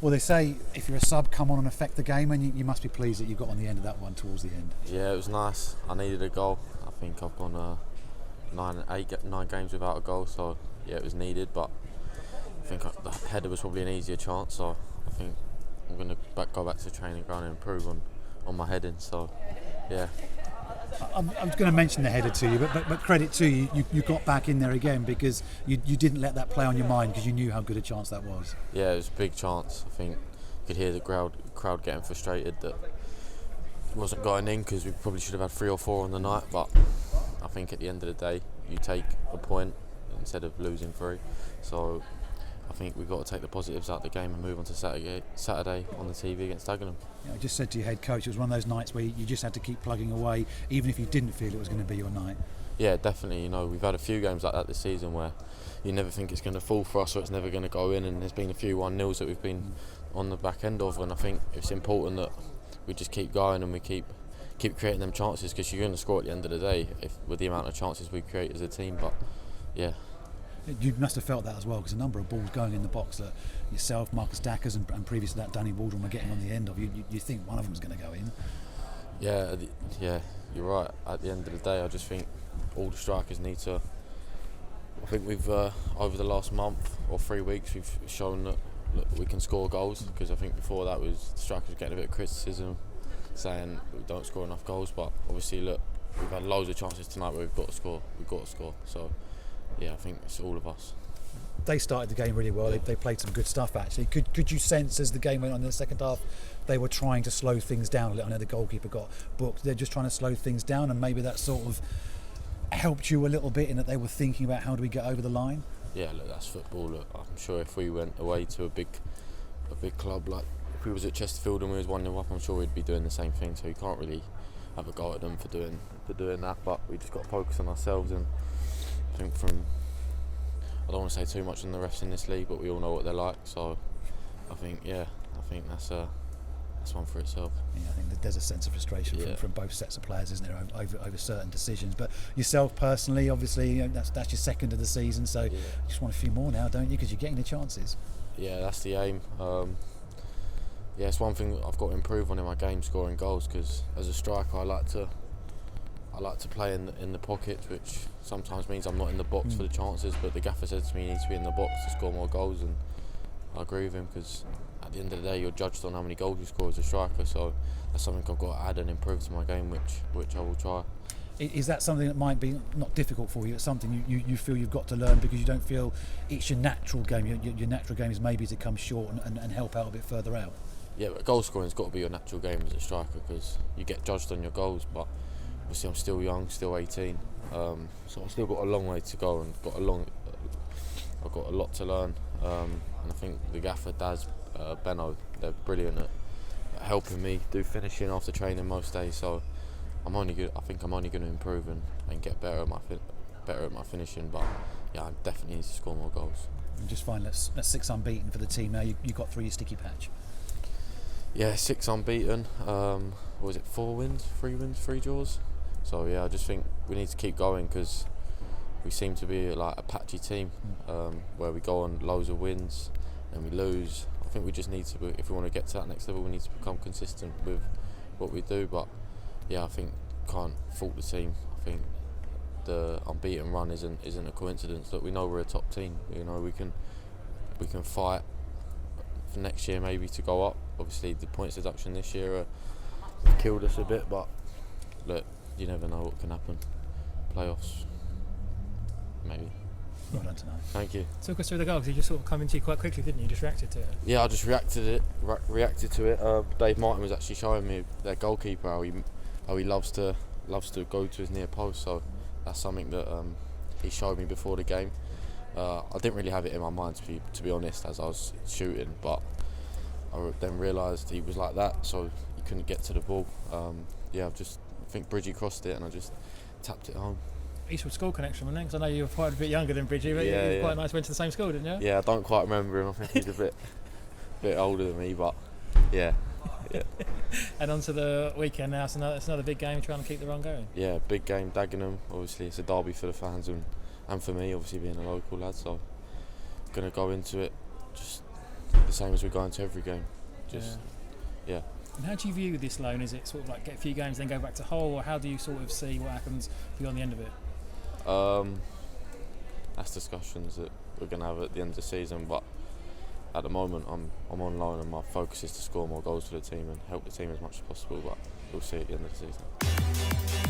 Well, they say if you're a sub, come on and affect the game, and you must be pleased that you got on the end of that one towards the end. Yeah, it was nice. I needed a goal. I think I've gone 9 games without a goal, so yeah, it was needed. But I think the header was probably an easier chance, so I think I'm going to go back to the training ground and improve on my heading. So yeah. I'm going to mention the header to you, but credit to you, you got back in there again because you didn't let that play on your mind because you knew how good a chance that was. Yeah, it was a big chance. I think you could hear the crowd getting frustrated that it wasn't going in because we probably should have had 3 or 4 on the night, but I think at the end of the day you take a point instead of losing 3. So I think we've got to take the positives out of the game and move on to Saturday on the TV against Dagenham. I just said to your head coach, it was one of those nights where you just had to keep plugging away, even if you didn't feel it was going to be your night. Yeah, definitely. We've had a few games like that this season where you never think it's going to fall for us or it's never going to go in, and there's been a few 1-0s that we've been on the back end of, and I think it's important that we just keep going and we keep creating them chances, because you're going to score at the end of the day with the amount of chances we create as a team. But yeah. You must have felt that as well, because a number of balls going in the box that yourself, Marcus Dackers and previous to that Danny Waldron were getting on the end of. You think one of them's going to go in. Yeah, you're right. At the end of the day, I just think all the strikers need to. I think we've over the last month or 3 weeks we've shown that we can score goals, because I think before that was the strikers getting a bit of criticism saying we don't score enough goals, but obviously we've had loads of chances tonight where we've got to score. So yeah, I think it's all of us. They started the game really well. They played some good stuff actually. Could you sense as the game went on in the second half they were trying to slow things down a little? I know the goalkeeper got booked. They're just trying to slow things down, and maybe that sort of helped you a little bit in that they were thinking about how do we get over the line? Yeah, look, that's football. Look, I'm sure if we went away to a big club, like if we was at Chesterfield and we was 1-0 up, I'm sure we'd be doing the same thing. So you can't really have a go at them for doing that. But we just got to focus on ourselves, and I think I don't want to say too much on the refs in this league, but we all know what they're like. So I think that's one for itself. Yeah, I think that there's a sense of frustration from both sets of players, isn't there, over certain decisions. But yourself personally, obviously, that's your second of the season, so you just want a few more now, don't you? Because you're getting the chances. Yeah, that's the aim. It's one thing I've got to improve on in my game, scoring goals, because as a striker I like to play in the pockets, which sometimes means I'm not in the box for the chances, but the gaffer said to me he needs to be in the box to score more goals, and I agree with him, because at the end of the day you're judged on how many goals you score as a striker. So that's something I've got to add and improve to my game, which I will try. Is that something that might be not difficult for you? It's something you feel you've got to learn because you don't feel it's your natural game. Your natural game is maybe to come short and help out a bit further out. Yeah, but goal scoring's got to be your natural game as a striker, because you get judged on your goals. But obviously I'm still young, still 18, so I've still got a long way to go and I've got a lot to learn. And I think the gaffer, Daz, Benno, they're brilliant at helping me do finishing after training most days. So I think I'm only going to improve and get better at my finishing. But yeah, I definitely need to score more goals. And just fine. That's 6 unbeaten for the team now. You got through your sticky patch. Yeah, 6 unbeaten. Was it 4 wins, 3 wins, 3 draws? So yeah, I just think we need to keep going, because we seem to be like a patchy team where we go on loads of wins and we lose. I think we just need to, if we want to get to that next level, we need to become consistent with what we do. But yeah, I think can't fault the team. I think the unbeaten run isn't a coincidence. Look, we know we're a top team. We can fight for next year maybe to go up. Obviously the points deduction this year killed us a bit, but look, you never know what can happen. Playoffs, maybe. Well done tonight. Thank you. Talk us through the goal, because you just sort of come into you quite quickly, didn't you? Just reacted to it. Yeah, I just reacted to it. Dave Martin was actually showing me, their goalkeeper, how he loves to go to his near post. So that's something that he showed me before the game. I didn't really have it in my mind to be honest as I was shooting, but I then realised he was like that, so he couldn't get to the ball. I think Bridgie crossed it and I just tapped it home. Eastwood school connection, wasn't it? Because I know you were quite a bit younger than Bridgie, but you were quite nice. Went to the same school, didn't you? Yeah, I don't quite remember him. I think he's a bit older than me, but yeah. And on to the weekend now. It's another big game. Trying to keep the run going. Yeah, big game. Dagenham. Obviously, it's a derby for the fans and for me, obviously being a local lad. So, going to go into it just the same as we go into every game. Just yeah. And how do you view this loan? Is it sort of like get a few games then go back to Hull, or how do you sort of see what happens beyond the end of it? That's discussions that we're going to have at the end of the season, but at the moment I'm on loan and my focus is to score more goals for the team and help the team as much as possible, but we'll see at the end of the season.